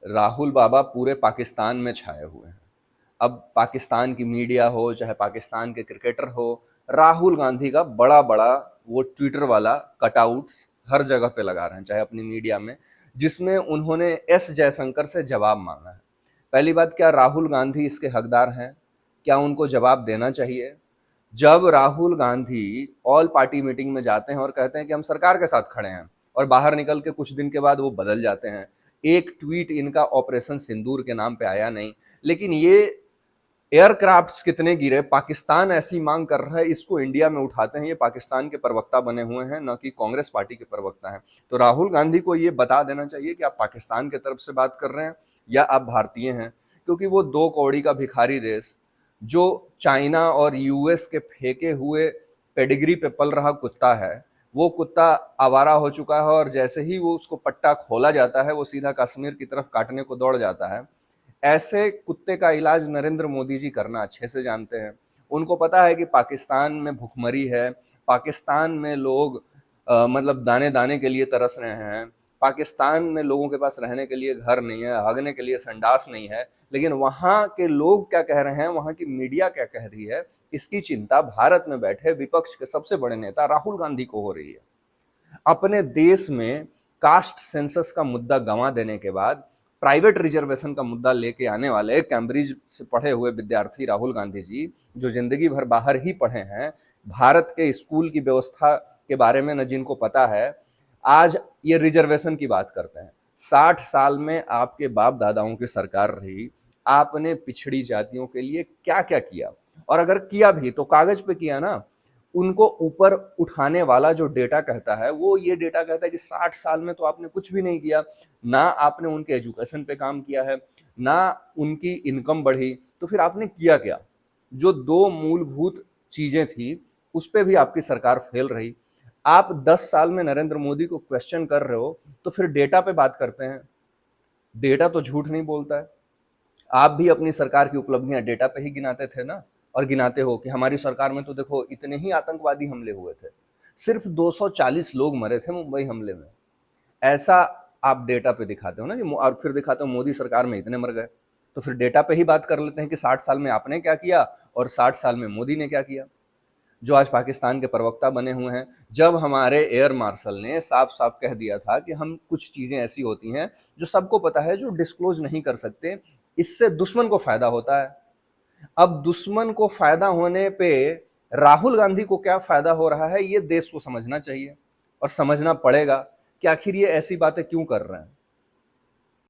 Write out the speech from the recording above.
राहुल बाबा पूरे पाकिस्तान में छाए हुए हैं। अब पाकिस्तान की मीडिया हो चाहे पाकिस्तान के क्रिकेटर हो, राहुल गांधी का बड़ा बड़ा वो ट्विटर वाला कटआउट्स हर जगह पे लगा रहे हैं, चाहे अपनी मीडिया में, जिसमें उन्होंने एस जयशंकर से जवाब मांगा है। पहली बात, क्या राहुल गांधी इसके हकदार हैं? क्या उनको जवाब देना चाहिए? जब Rahul Gandhi all party meeting में जाते हैं और कहते हैं कि हम सरकार के साथ खड़े हैं, और बाहर निकल के कुछ दिन के बाद वो बदल जाते हैं। एक ट्वीट इनका ऑपरेशन सिंदूर के नाम पे आया नहीं, लेकिन ये एयरक्राफ्ट्स कितने गिरे, पाकिस्तान ऐसी मांग कर रहा है, इसको इंडिया में उठाते हैं। ये पाकिस्तान के प्रवक्ता बने हुए हैं, न कि कांग्रेस पार्टी के प्रवक्ता हैं। तो राहुल गांधी को ये बता देना चाहिए कि आप पाकिस्तान की तरफ से बात कर रहे हैं या आप भारतीय हैं, क्योंकि वो दो कौड़ी का भिखारी देश, जो चाइना और यूएस के फेंके हुए पेडिग्री पे पल रहा कुत्ता है, वो कुत्ता आवारा हो चुका है, और जैसे ही वो उसको पट्टा खोला जाता है, वो सीधा कश्मीर की तरफ काटने को दौड़ जाता है। ऐसे कुत्ते का इलाज नरेंद्र मोदी जी करना अच्छे से जानते हैं। उनको पता है कि पाकिस्तान में भुखमरी है, पाकिस्तान में लोग मतलब दाने दाने के लिए तरस रहे हैं, पाकिस्तान में लोगों के पास रहने के लिए घर नहीं है, हगने के लिए संडास नहीं है, लेकिन वहाँ के लोग क्या कह रहे हैं, वहाँ की मीडिया क्या कह रही है, इसकी चिंता भारत में बैठे विपक्ष के सबसे बड़े नेता राहुल गांधी को हो रही है। अपने देश में कास्ट सेंसस का मुद्दा गंवा देने के बाद प्राइवेट रिजर्वेशन का मुद्दा लेके आने वाले कैम्ब्रिज से पढ़े हुए विद्यार्थी राहुल गांधी जी, जो जिंदगी भर बाहर ही पढ़े हैं, भारत के स्कूल की व्यवस्था के बारे में न जिनको पता है, आज ये रिजर्वेशन की बात करते हैं। 60 साल में आपके बाप दादाओं की सरकार रही, आपने पिछड़ी जातियों के लिए क्या क्या किया? और अगर किया भी तो कागज पे किया ना। उनको ऊपर उठाने वाला जो डेटा कहता है, वो ये डेटा कहता है कि 60 साल में तो आपने कुछ भी नहीं किया। ना आपने उनके एजुकेशन पे काम किया है, ना उनकी इनकम बढ़ी, तो फिर आपने किया क्या? जो दो मूलभूत चीजें थी, उस पे भी आपकी सरकार फेल रही। आप 10 साल में नरेंद्र मोदी को क्वेश्चन कर रहे हो, तो फिर डेटा पे बात करते हैं। डेटा तो झूठ नहीं बोलता है। आप भी अपनी सरकार की उपलब्धियां डेटा पे ही गिनाते थे ना, और गिनाते हो कि हमारी सरकार में तो देखो इतने ही आतंकवादी हमले हुए थे, सिर्फ 240 लोग मरे थे मुंबई हमले में। ऐसा आप डेटा पे दिखाते हो ना, कि और फिर दिखाते हो मोदी सरकार में इतने मर गए। तो फिर डेटा पे ही बात कर लेते हैं कि 60 साल में आपने क्या किया और 60 साल में मोदी ने क्या किया, जो आज पाकिस्तान के प्रवक्ता बने हुए हैं। जब हमारे एयर मार्शल ने साफ साफ कह दिया था कि हम कुछ चीजें ऐसी होती हैं जो सबको पता है, जो डिस्क्लोज नहीं कर सकते, इससे दुश्मन को फायदा होता है। अब दुश्मन को फायदा होने पे राहुल गांधी को क्या फायदा हो रहा है, ये देश को समझना चाहिए और समझना पड़ेगा कि आखिर ये ऐसी बातें क्यों कर रहे हैं।